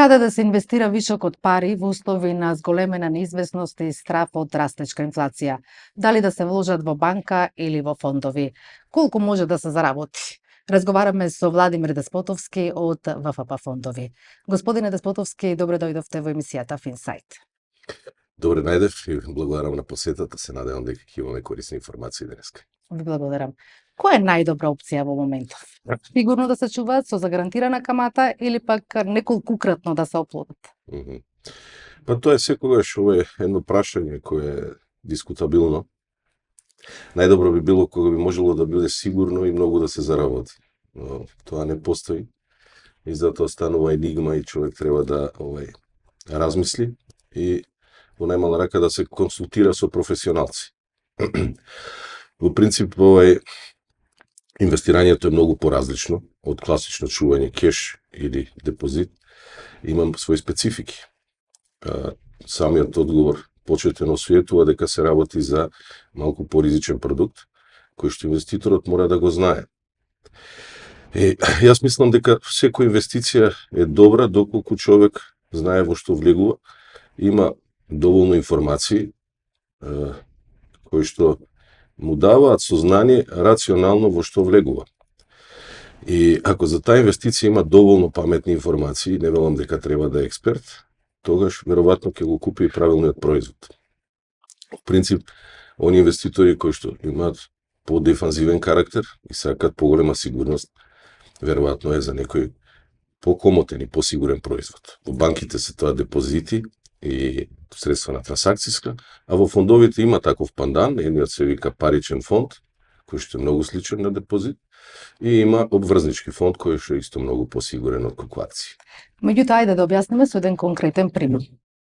Каде да се инвестира вишокот пари во услови на зголемена неизвестност и страф од растечка инфлација? Дали да се вложат во банка или во фондови? Колку може да се заработи? Разговараме со Владимир Деспотовски од ВФП фондови. Господине Деспотовски, добре дојдовте во емисијата Финсайт. Добре најдев и благодарам на посетата. Се надевам дека ќе имаме корисни информации денеска. Ви благодарам. Која е најдобра опција во моментов? Сигурно да се чуваат со загарантирана камата или пак неколкукратно да се оплодат? Па тоа е секогаш едно прашање кое е дискутабилно. Најдобро би било кога би можело да биде сигурно и многу да се заработи. Но тоа не постои и затоа станува енигма и човек треба да размисли и во најмала рака да се консултира со професионалци. Во принцип, инвестирањето е многу поразлично од класично чување кеш или депозит. Имам своји специфики. Самиот одговор почетен осветува дека се работи за малку поризичен продукт, кој што инвеститорот мора да го знае. Јас мислам дека секоја инвестиција е добра доколку човек знае во што влегува, има доволно информации кои што му даваат сознание рационално во што влегува. И ако за таа инвестиција има доволно паметни информации, не велам дека треба да е експерт, тогаш веројатно ќе го купи и правилниот производ. В принцип, они инвеститори кои што имаат по-дефанзивен карактер и сакаат поголема сигурност, веројатно е за некој покомотен и посигурен производ. Во банките се тоа депозити и средства на трансакцијска, а во фондовите има таков пандан, едниот се вика паричен фонд, кој што е многу сличен на депозит, и има обврзнички фонд кој што е исто многу посигурен од калкулации. Меѓутоа, ајде да објасниме со еден конкретен пример.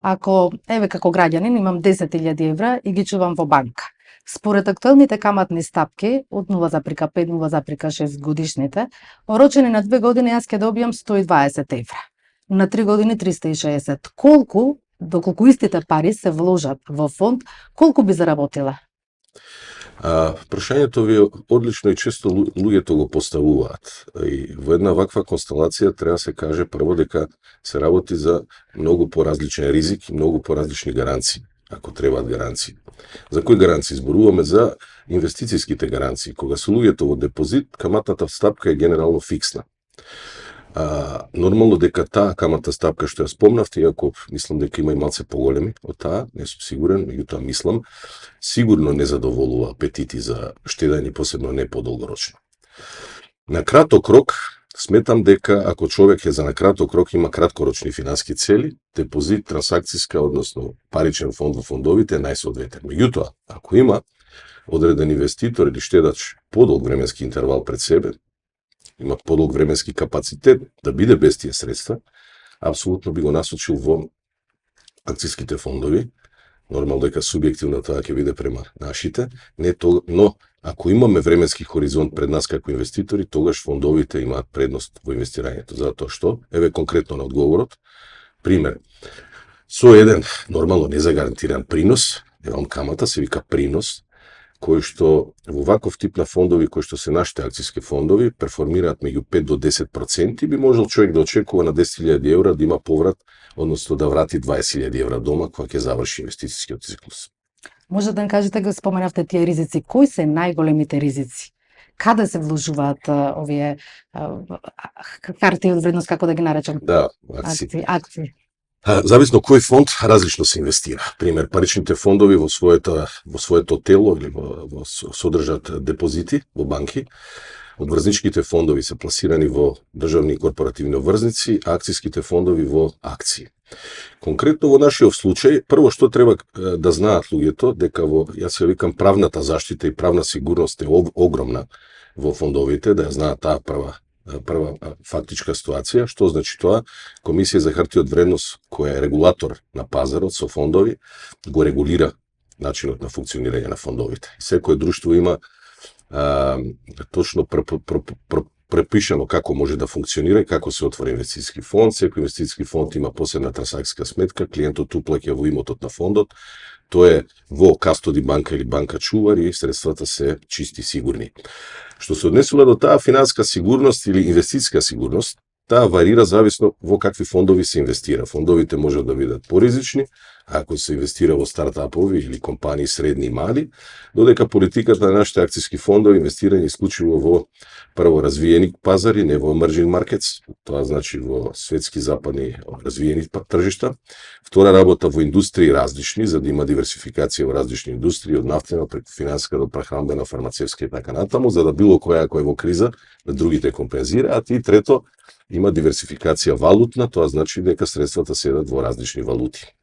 Ако, како граѓанин, имам 10.000 евра и ги чувам во банка, според актуелните каматни стапки од 0,5-0,6 годишните, орочени на 2 години јас ќе добијам 120 евра. На 3 години 360. Доколку истите пари се вложат во фонд, колку би заработила? Прашањето ви е одлично и често луѓето го поставуваат. И во една ваква констелација треба да се каже прво дека се работи за многу поразличен ризик и многу поразлични гаранции, ако требаат гаранции. За кои гаранции зборуваме? За инвестицијските гаранции. Кога се луѓето во депозит, каматната стапка е генерално фиксна. Нормално дека таа каматна стапка што ја спомнавте, иако мислам дека има и малце поголеми од таа, не сум сигурен, меѓутоа мислам, сигурно не задоволува апетити за штедање, посебно не подолгорочно. На краток рок, сметам дека ако човек е за на краток рок има краткорочни финански цели, депозит, трансакцијска, односно паричен фонд во фондовите е најсоодветен. Меѓутоа, ако има одреден инвеститор или штедач подолг временски интервал пред себе, има подолг временски капацитет да биде без тие средства, апсолутно би го насочил во акцијските фондови. Нормално дека субјективно тоа ќе биде према нашите, но ако имаме временски хоризонт пред нас како инвеститори, тогаш фондовите имаат предност во инвестирањето. Затоа што, конкретно на одговорот, пример, со еден нормално незагарантиран принос, камата се вика принос, кои што во ваков тип на фондови, кои што се нашите акцијски фондови, перформираат меѓу 5 до 10%, би можел човек да очекува на 10.000 евра да има поврат, односно да врати 20.000 евра дома кога ќе заврши инвестицијскиот циклус. Може да кажете, го споменавте тие ризици, кои се најголемите ризици? Каде се вложуваат овие харти од вредност, како да ги наречам? Да, акции. Зависно кој фонд различно се инвестира. Пример, паричните фондови во своето тело или содржат депозити во банки. Одврзничките фондови се пласирани во државни и корпоративни обврзници, а акцијските фондови во акции. Конкретно во нашиот случај, прво што треба да знаат луѓето, дека јас ја викам правната заштита и правна сигурност е огромна во фондовите, да ја знаат таа прва фактичка ситуација. Што значи тоа? Комисија за хартија од вредност, која е регулатор на пазарот со фондови, го регулира начинот на функционирање на фондовите. Секое друштво има точно препишано како може да функционира и како се отвори инвестицијски фонд. Секој инвестицијски фонд има посебна трансакцијска сметка, клиентот уплаќа во имотот на фондот, тоа е во кастоди банка или банка чувар и средствата се чисти и сигурни. Што се однесува до таа финанска сигурност или инвестицијска сигурност, Таа варира зависно во какви фондови се инвестира. Фондовите можат да бидат поризични, ако се инвестира во стартапови или компании средни и мали, додека политиката на нашите акциски фондови инвестирање исклучиво во прво развиени пазари, не во emerging markets, тоа значи во светски западни развиени тржишта. Втора работа во индустрии различни, за да има диверсификација во различни индустрии, од нафтена преку финансиска до прехранбена, фармацевска и така натаму, за да било која ако е во криза, да другите компензираат. И трето, има диверсификација валутна, тоа значи дека средствата седат во различни валути.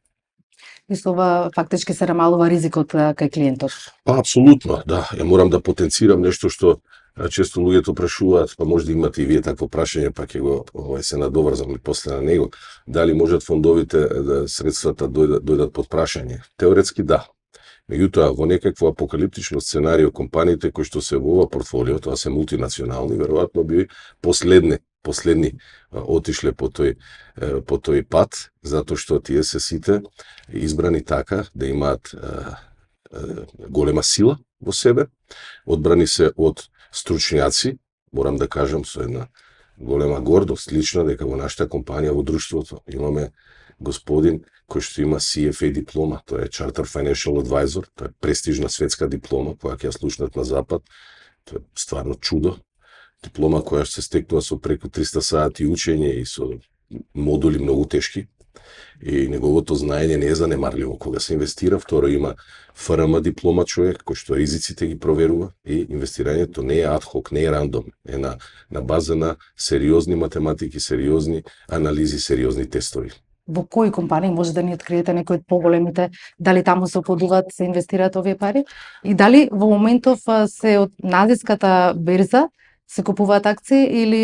И со ова фактички се намалува ризикот кај клиентот. Па, апсолутно, да. Ја морам да потенцирам нешто што често луѓето прашуваат, па може да имате и вие такво прашање, па ќе го се надоврзам и после на него. Дали можат фондовите средствата дојдат под прашање? Теоретски да. Меѓутоа, во некакво апокалиптично сценарио, компаниите кои што се во ова портфолио, тоа се мултинационални, веројатно би последни отишле по тој пат, затоа што тие се сите избрани така да имаат голема сила во себе, одбрани се од стручњаци, морам да кажам со една голема гордост лична дека во нашата компанија во друштвото имаме господин кој што има CFA диплома, тоа е Chartered Financial Advisor, тоа е престижна светска диплома која ќе ја слушнат на запад, тоа е стварно чудо. Диплома која се стекнува со преку 300 сати учење и со модули многу тешки. И неговото знаење не е занемарливо кога се инвестира. Второ, има ФРМ диплома човек кој што ризиците ги проверува и инвестирањето не е адхок, не е рандом, е на база на сериозни математики, сериозни анализи, сериозни тестови. Во кои компании може да ни откриете некои од поголемите, дали таму се оплодуваат, се инвестираат овие пари? И дали во моментов се од азиската берза се купуваат акции или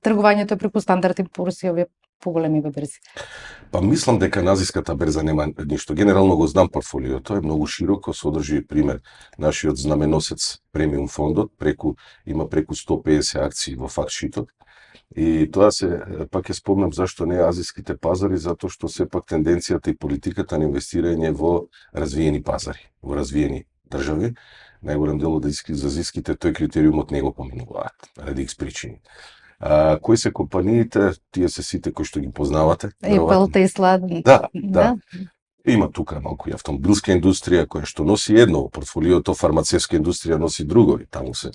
тргувањето е преку Стандард и Пурс и овие поголеми берзи? Па мислам дека на азиската берза нема ништо. Генерално го знам портфолиото, е многу широко, содржи пример нашиот знаменосец премиум фондот, има преку 150 акции во фактшитот. И тоа пак ќе спомнам зашто не азиските пазари, затоа што сепак тенденцијата и политиката на инвестирање во развиени пазари, во развиени држави, најголем дел од азиските тој критериумот не го поминуваат, ради X причини. Кои се компаниите, тие се сите кои што ги познавате. Apple, Tesla. Да. Има тука малку и автомобилска индустрија која што носи едно во портфолиото, фармацевска индустрија носи друго, и таму се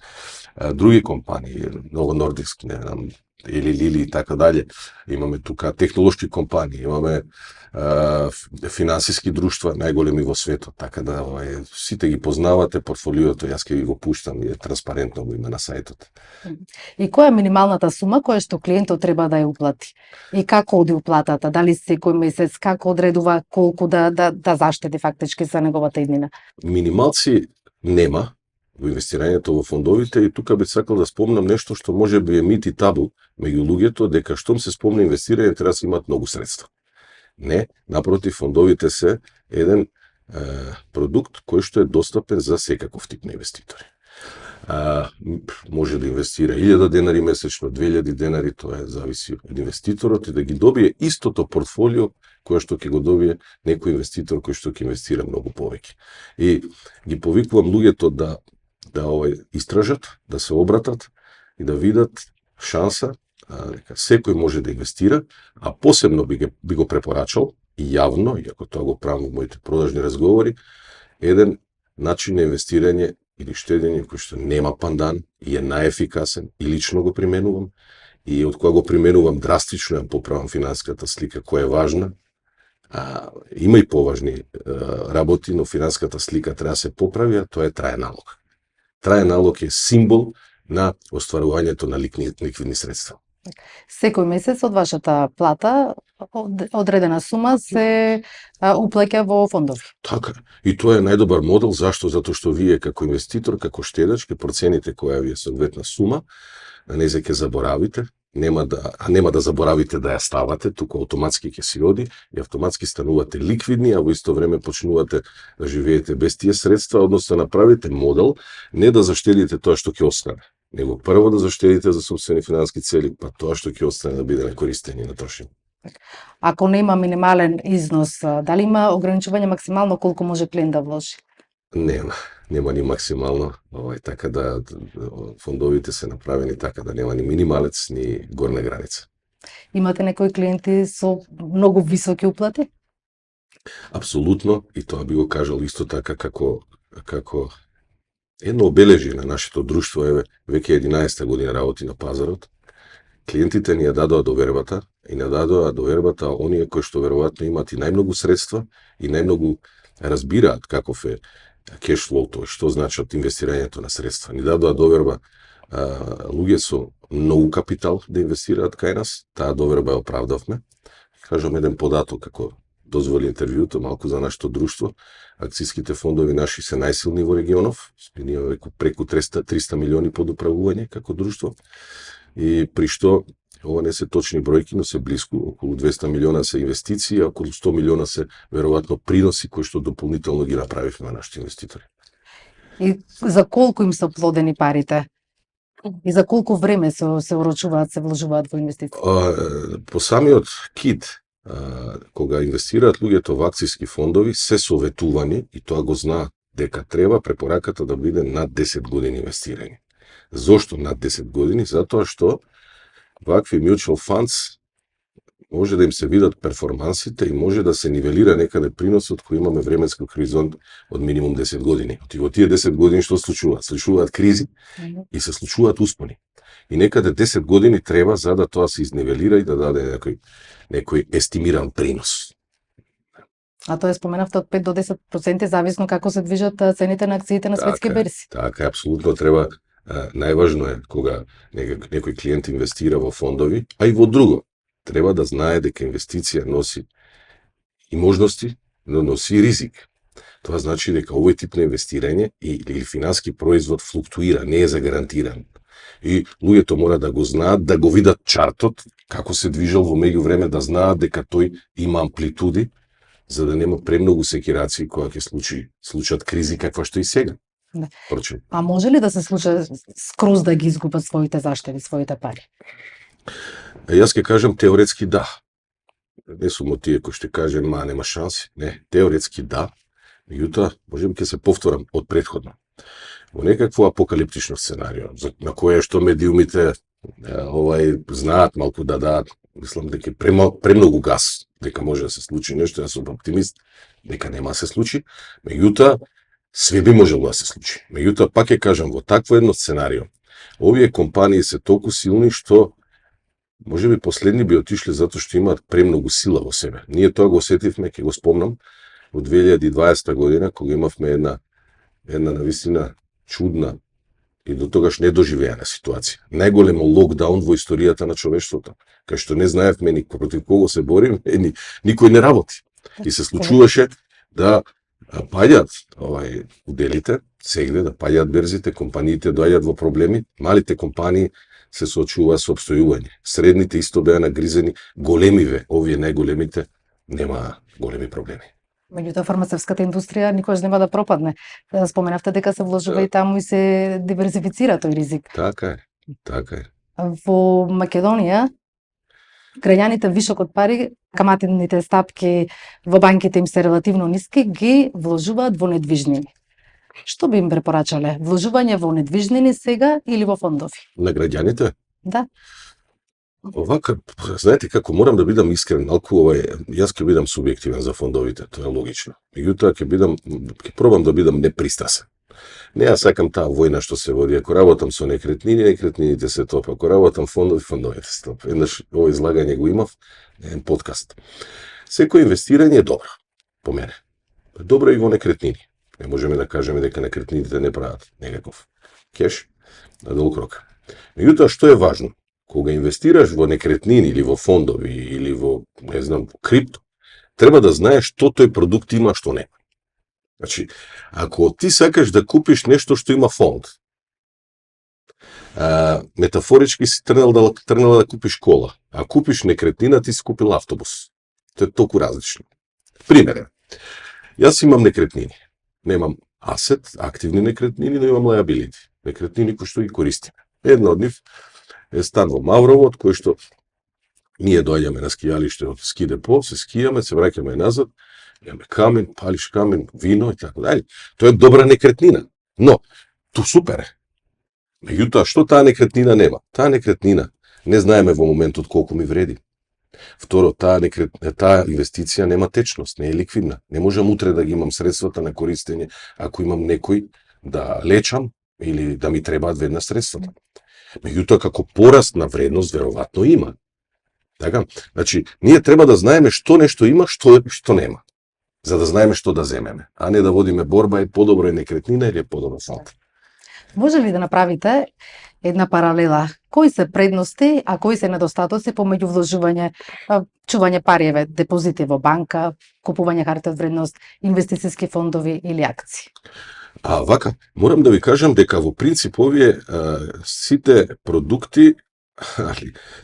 други компании, Novo Nordisk, не знам, или Лили и така дале. Имаме тука технолошки компании, имаме финансиски друштва најголеми во светот, така да сите ги познавате портфолиото, јас ќе ви го пуштам и е транспарентно го има на сајтот. И која е минималната сума која што клиентот треба да ја уплати? И како оди уплатата? Дали секој месец, како одредува колку да заштеди фактички за неговата иднина? Минималци нема во инвестирањето во фондовите, и тука би сакал да спомнам нешто што може би е мит и табу меѓу луѓето, дека штом се спомне инвестирање треба да се имаат многу средства. Не, напротив, фондовите се еден продукт кој што е достапен за секаков тип на инвеститори. Може да инвестира 1000 денари месечно, 2000 денари, тоа зависи од инвеститорот, и да ги добие истото портфолио кој што ќе го добие некој инвеститор кој што ќе инвестира многу повеќе. И ги повикувам луѓето да истражат, да се обратат и да видат шанса дека секој може да инвестира, а посебно би го препорачал и јавно, иако тоа го правам во моите продажни разговори, еден начин на инвестирање или штедење кој што нема пандан и е најефикасен, и лично го применувам, и од кога го применувам драстично ја поправам финансиската слика која е важна. Има и поважни работи, но финансиската слика треба да се поправи, а тоа е траен налог. Траен налог е символ на остварувањето на ликвидни средства. Секој месец од вашата плата одредена сума се уплаќа во фондови. Така. И тоа е најдобар модел. Зашто? Затоа што вие како инвеститор, како штедач, ќе процените која ви е соодветна сума, на нејзе ќе заборавите, нема да заборавите да ја ставате, туку автоматски ќе си оди и автоматски станувате ликвидни, а во исто време почнувате да живеете без тие средства, односно направите модел не да заштедите тоа што ќе остане, него прво да заштедите за сопствени финансиски цели, па тоа што ќе остане да биде на користење и на трошење. Ако нема минимален износ, дали има ограничување максимално колку може клиент да вложи? Нема ни максимално, така да фондовите се направени така да нема ни минималец ни горна граница. Имате некои клиенти со многу високи уплати? Апсолутно, и тоа би го кажал исто така како едно обележие на нашето друштво, веќе 11 година работи на пазарот. Клиентите ни ја дадоа довербата и не дадоа довербата оние кои што веројатно имаат и најмногу средства и најмногу разбираат каков е кешфлоуто, што значат инвестирањето на средства. Ни дадоа доверба луѓе со многу капитал да инвестираат кај нас, таа доверба ја оправдавме. Кажам еден податок како дозволи интервјуто малку за нашето друштво. Акцијските фондови наши се најсилни во регионов, ние имаме преку 300 милиони под управување како друштво, и при што ова не се точни бројки, но се блиску, околу 200 милиона се инвестиции, а околу 100 милиона се веројатно приноси кои што дополнително ги направивме на нашите инвеститори. И за колку им се оплодени парите? И за колку време се урочуваат, се вложуваат во инвестиции? По самиот кит, кога инвестираат луѓето во акцијски фондови, се советувани и тоа го знаат дека треба препораката да биде над 10 години инвестирање. Зошто над 10 години? Затоа што вакви mutual funds може да им се видат перформансите и може да се нивелира некаде приносот кој имаме временски хоризонт од минимум 10 години. И во тие 10 години што случуваат? Случуваат кризи и се случуваат успони. И некаде 10 години треба за да тоа се изнивелира и да даде некој естимиран принос. А тоа споменавте од 5 до 10% зависно како се движат цените на акциите на светски берзи. Така, апсолутно треба. Најважно е кога некој клиент инвестира во фондови, а и во друго. Треба да знае дека инвестиција носи и можности, но носи и ризик. Тоа значи дека овој тип на инвестирање или финански производ флуктуира, не е загарантиран. И луѓето мора да го знаат, да го видат чартот, како се движел во меѓувреме, да знаат дека тој има амплитуди, за да нема премногу секирации кога ќе случат кризи каква што и сега. Да. Прочем. А може ли да се случи скроз да ги изгубат своите заштеви, своите пари? Јас ќе кажам теоретски да. Не сум од тие кои ќе кажем нема шанси. Не, теоретски да. Меѓутоа, можеби ќе се повторам од претходно. Во некакво апокалиптично сценарио, на кое што медиумите знаат малку да дадат, мислам дека премногу газ, дека може да се случи нешто, јас сум оптимист, дека нема да се случи, меѓутоа све би можело да се случи. Меѓутоа, пак ќе кажам, во такво едно сценарио, овие компании се толку силни што можеби последни би отишле затоа што имаат премногу сила во себе. Ние тоа го осетивме, ќе го спомнам, во 2020 година, кога имавме една навистина чудна и до тогаш недоживеана ситуација. Најголемо локдаун во историјата на човештвото, кај што не знаевме ни против кого се бориме, никој не работи. И се случуваше да паѓаат уделите, сегде да паѓаат берзите, компаниите доаѓаат во проблеми, малите компании се соочуваат со обстојување. Средните исто беа нагризени, големиве, овие најголемите, нема големи проблеми. Меѓутоа, фармацевската индустрија никогаш нема да пропадне. Споменавте дека се вложува и таму и се диверзифицира тој ризик. Така е. Во Македонија, граѓаните вишок од пари, каматните стапки во банките им се релативно ниски, ги вложуваат во недвижнини. Што би им препорачале? Вложување во недвижнини сега или во фондови? На граѓаните? Да. Овака, знаете како, морам да бидам искрен, малку јас ќе бидам субјективен за фондовите, тоа е логично. Меѓутоа ќе пробам да бидам непристрасен. Не ја сакам таа војна што се води. Ако работам со некретнини, некретнините се топ. Ако работам фондови, фондовите се топ. Еднаш ово излагање го имав на еден подкаст. Секој инвестирање е добро, по мене. Добро и во некретнини. Не можеме да кажеме дека некретнините не прават некаков кеш на долг рок. Меѓутоа, што е важно? Кога инвестираш во некретнини или во фондови или во, не знам, во крипто, треба да знаеш што тој продукт има, што не. Значи, ако ти сакаш да купиш нешто што има фонд, метафорички си тргнала да купиш кола, а купиш некретнина, ти си купил автобус. Тоа е толку различно. Пример, јас имам некретнини. Немам асет, активни некретнини, но имам лајабилити. Некретнини кои што ги користиме. Една од нив е стан во Маврово, од кој што ние доаѓаме на скијалиште од ски депо, се скијаме, се враќаме назад, Имаме камен, палиш камен, вино и така дали. Тоа е добра некретнина. Но, ту супер е. Меѓутоа, што таа некретнина нема? Таа некретнина не знаеме во моментот колку ми вреди. Второ, таа инвестиција нема течност, не е ликвидна. Не можам утре да ги имам средствата на користење ако имам некој да лечам или да ми требаат веднаш средствата. Меѓутоа, како пораст на вредност, веројатно има. Така? Значи, ние треба да знаеме што нешто има, што нема. За да знаеме што да земеме, а не да водиме борба е подобро е некретнина или е подобро фонд. Може ли да направите една паралела? Кои се предности, а кои се недостатоци помеѓу вложување, чување пари, депозити во банка, купување харта од вредност, инвестициски фондови или акции? А вака, морам да ви кажам дека во принцип овие сите продукти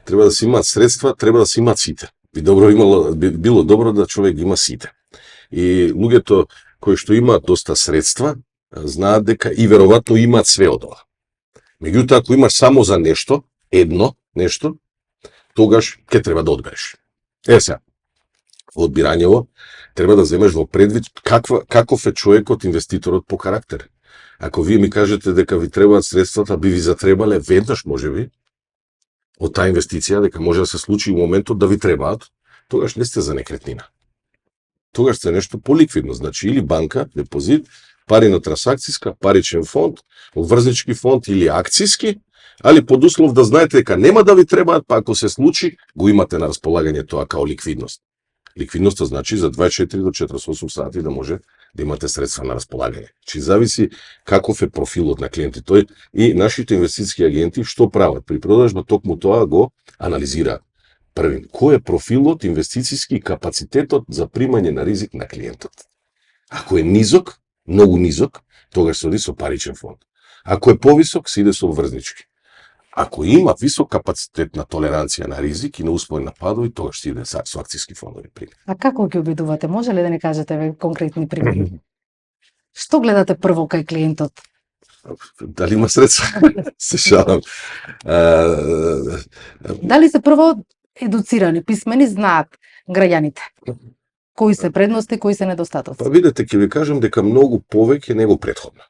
треба да се имаат средства, треба да се имаат сите. Било добро да човек има сите. И луѓето кои што имаат доста средства, знаат дека и веројатно имаат све од ова. Меѓутоа, ако имаш само за нешто, едно нешто, тогаш ќе треба да одбереш. Сега, во одбирањево треба да земеш во предвид каков е човекот, инвеститорот по карактер. Ако вие ми кажете дека ви требаат средствата, би ви затребале веднаш, можеби, од таа инвестиција, дека може да се случи во моментот да ви требаат, тогаш не сте за некретнина. Тогаш сте нешто поликвидно, значи или банка, депозит, пари на трансакцијска, паричен фонд, обврзнички фонд или акцијски, али под услов да знаете дека нема да ви требаат, па ако се случи, го имате на располагање тоа као ликвидност. Ликвидноста значи за 24 до 48 сати да може да имате средства на располагање. Чи зависи каков е профилот на клиентите. Тој и нашите инвестициски агенти што прават при продажба, токму тоа го анализираат. Првин, кој е профилот, инвестициски капацитетот за примање на ризик на клиентот? Ако е низок, многу низок, тогаш се оди со паричен фонд. Ако е повисок, се иде со обврзнички. Ако има висок капацитет на толеранција на ризик и на успоен на падови, тогаш се иде со акцијски фондови. А како ги обидувате? Може ли да ни кажете конкретни примери? Што гледате прво кај клиентот? Дали има средства? Се шалам. Дали се прво едуцирани, писмени, знаат граѓаните? Кои се предности, кои се недостатоци? Па видете, ќе ви кажам дека многу повеќе него претходно.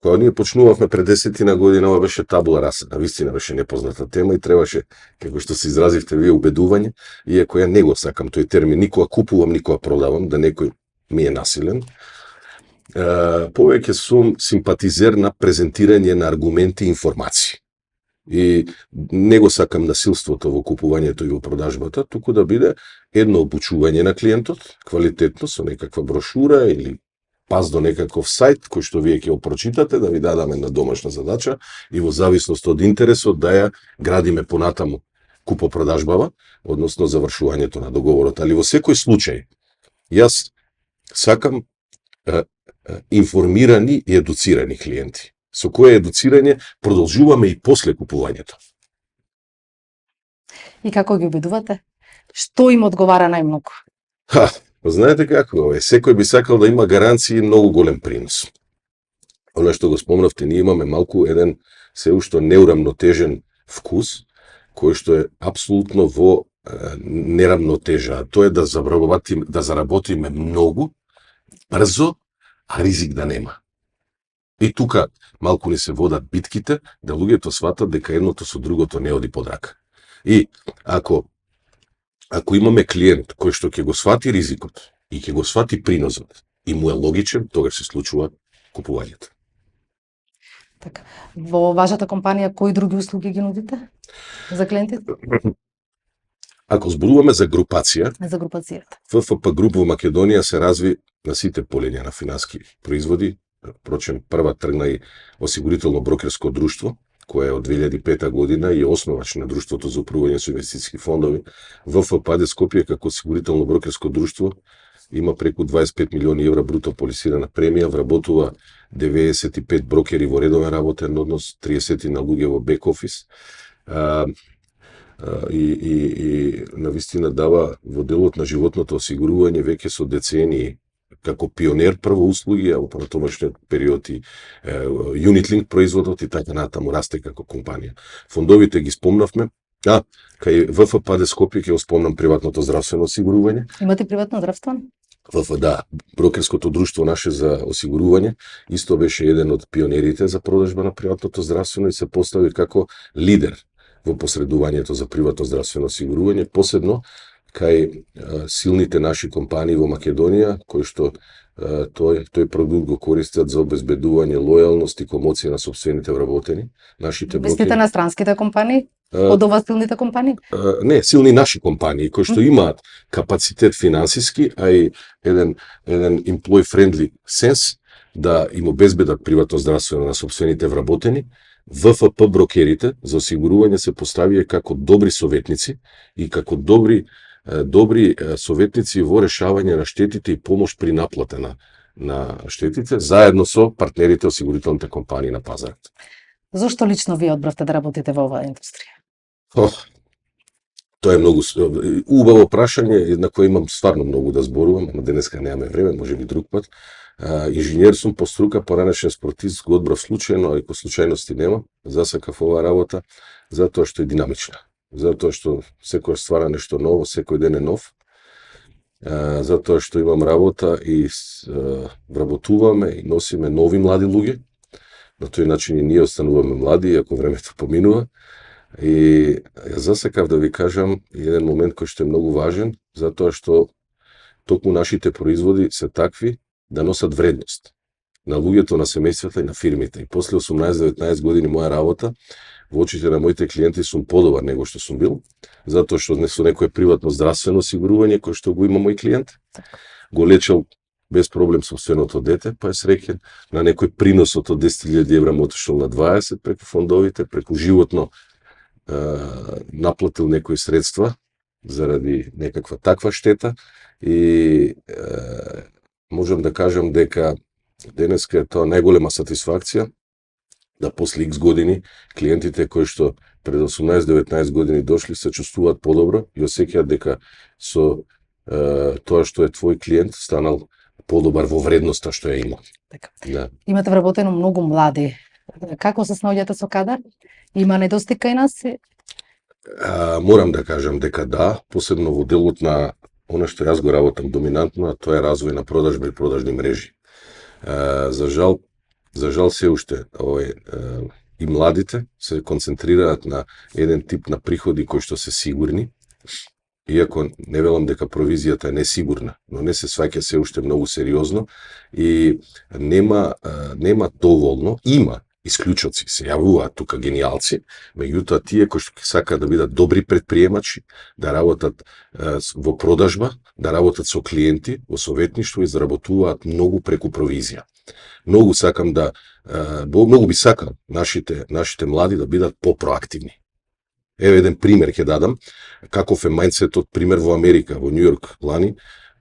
Кога ние почнувавме пред 10 година, ова беше табула раса, навистина беше непозната тема и требаше, како што се изразивте вие, убедување, иако ја не го сакам тој термин, никога купувам, никога продавам, да некој ми е насилен. Повеќе сум симпатизер на презентирање на аргументи и информации. И не го сакам насилството во купувањето и во продажбата, туку да биде едно обучување на клиентот, квалитетно, со некаква брошура или пас до некаков сајт, кој што вие ќе го прочитате, да ви дадаме на домашна задача и во зависност од интересот да ја градиме понатаму купопродажбава, односно завршувањето на договорот. Али во секој случај, јас сакам информирани и едуцирани клиенти, со кое едуцирање продолжуваме и после купувањето. И како ги обидувате? Што им одговара најмногу? Знаете како е, секој би сакал да има гаранции и многу голем принос. Оно што го спомнавте, ние имаме малку еден се уште неурамнотежен вкус, кој што е апсолутно во нерамнотежа, тоа е да заработиме многу, брзо, а ризик да нема. И тука малку ни се водат битките, да луѓето сватат дека едното со другото не оди под рака. И ако имаме клиент кој што ќе го свати ризикот и ќе го свати приносот и му е логичен, тогаш се случува купувањето. Така. Во вашата компанија кои други услуги ги нудите за клиентите? Ако зборуваме за групација, За групацијата. ФФП Груп во Македонија се разви на сите полиња на финански производи. Впрочем, прва тргна и осигурително брокерско друштво, кое од 2005 година и основач на друштвото за управување со инвестициски фондови. ВФП АД Скопје како осигурително брокерско друштво има преку 25 милиони евра бруто полисирана премија, вработува 95 брокери во редовен работен однос, 30 на луѓе во бек офис. И навистина дава во делот на животното осигурување веќе со децении како пионер прво услуги, а во понатомашниот период и Unitlink производот и така натаму расте како компанија. Фондовите ги спомнавме. Кај ВФП АД Скопје ќе го спомнам приватното здравствено осигурување. Имате приватно здравствено? ВФД, брокерското друштво наше за осигурување, исто беше еден од пионерите за продажба на приватното здравствено и се постави како лидер во посредувањето за приватно здравствено осигурување, посебно кај силните наши компании во Македонија, кои што тој продукт го користат за обезбедување лојалност и комоција на сопствените вработени. Нашите Мислите на странските компании? Од ова силните компании? Не, силни наши компании кои што имаат капацитет финансиски, а и еден employee friendly сенс да им обезбедат приватно здравствено на сопствените вработени. ВФП брокерите за осигурување се поставија како добри советници и како добри советници во решавање на штетите и помош при наплата на штетите, заедно со партнерите осигурителните компании на пазарот. Зошто лично вие одбравте да работите во оваа индустрија? Тоа е многу убаво прашање на кое имам стварно многу да зборувам, ама денеска немаме време, можеби друг пат. Инженер сум по струка, поранешен спортист, го одбрав случајно, а и по случајности нема. Засакав оваа работа затоа што е динамична. Затоа што секој ствара нешто ново, секој ден е нов. Затоа што имам работа и вработуваме и носиме нови млади луѓе. На тој начин и ние остануваме млади, ако времето поминува. И засекав да ви кажам еден момент кој што е многу важен, затоа што токму нашите производи се такви да носат вредност на луѓето, на семејствата и на фирмите. И после 18-19 години моја работа, во очите на моите клиенти сум подобар него што сум бил, затоа што не со некое приватно здравствено осигурување кој што го има мој клиент. Го лечел без проблем собственото дете, па е среќен. На некој приносот од 10.000 евра му отишол на 20 преку фондовите, преку животно наплатил некои средства заради некаква таква штета и можам да кажам дека денеска е тоа најголема сатисфакција да после X години клиентите кои што пред 18-19 години дошли се чувствуваат подобро и осеќаат дека со тоа што е твој клиент станал подобар во вредноста што ја има. Така. Да. Имате вработено многу млади. Како се снаоѓате со кадар? Има недостиг кај нас? Морам да кажам дека да, посебно во делот на она што јас го работам доминантно, а тоа е развој на продажби и продажни мрежи. За жал се уште и младите се концентрираат на еден тип на приходи кои што се сигурни, иако не велам дека провизијата е несигурна, но не се сваќа се уште многу сериозно и нема доволно, има исклучоци, се јавуваат тука гениалци, меѓутоа тие кои што сакаат да бидат добри предприемачи, да работат во продажба, да работат со клиенти, во советништво и заработуваат многу преку провизија. Многу би сакал нашите млади да бидат по-проактивни. Еве еден пример ќе дадам, каков е мајндсетот, пример во Америка, во Њујорк лани,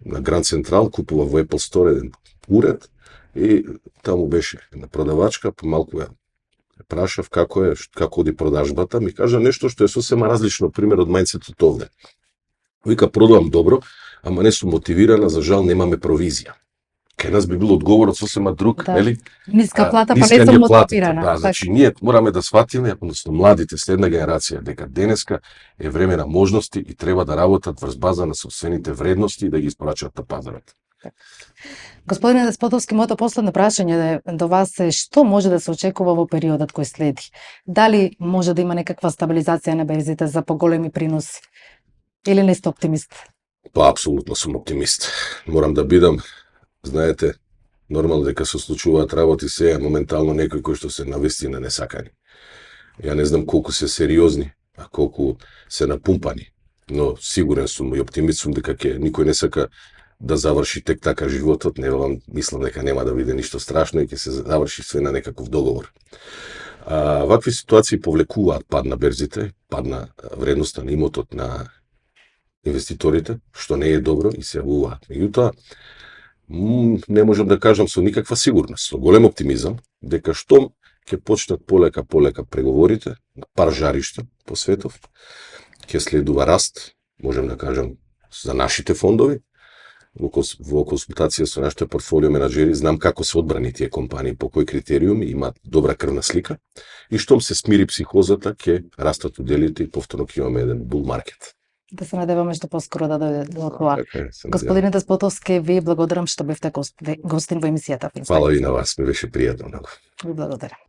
на Гранд Централ, купува во Apple Store еден уред и таму беше една продавачка, помалку ја прашав како оди продажбата, ми кажа нешто што е сосема различно пример од мајндсетот овде. Вика, продавам добро, ама не сум мотивирана, за жал немаме провизија. Кај нас би бил одговорот сосема друг, Да. нели? Ниска плата, па Ниска не ни сум е платата. мотивирана. Да, значи ние мораме да сватиме, односно младите, следна генерација, дека денеска е време на можности и треба да работат врз база на собствените вредности и да ги испрачат на пазарот. Господине Деспотовски, моето последно прашање до вас е што може да се очекува во периодот кој следи? Дали може да има некаква стабилизација на берзите за поголеми приноси? Или не сте оптимист? Па, апсолутно сум оптимист. Морам да бидам, знаете, нормално дека се случуваат работи сега моментално некои кои што се навистина несакани. Ја не знам колку се сериозни, а колку се напумпани, но сигурен сум и оптимист сум дека никој не сака да заврши тек така животот, мислам дека нема да биде ништо страшно и ќе се заврши све на некаков договор. Вакви ситуации повлекуваат пад на берзите, пад на вредноста на имотот на инвеститорите, што не е добро и се јавуваат. Меѓутоа, не можам да кажам со никаква сигурност, со голем оптимизам, дека штом ќе почнат полека преговорите на пар жаришта по светов, ќе следува раст, можам да кажам, за нашите фондови, во консултација со нашите портфолио менаџери, знам како се одбрани тие компании, по кои критериуми, имаат добра крвна слика, и штом се смири психозата, ќе растат уделите и повторно ќе имаме еден бул маркет. Да се надеваме што поскоро да дојде до тоа. Така е, се надевам. Господине Деспотовски, ви благодарам што бевте гостин во емисијата. Фала и на вас, ми беше пријатно многу. Ви благодарам.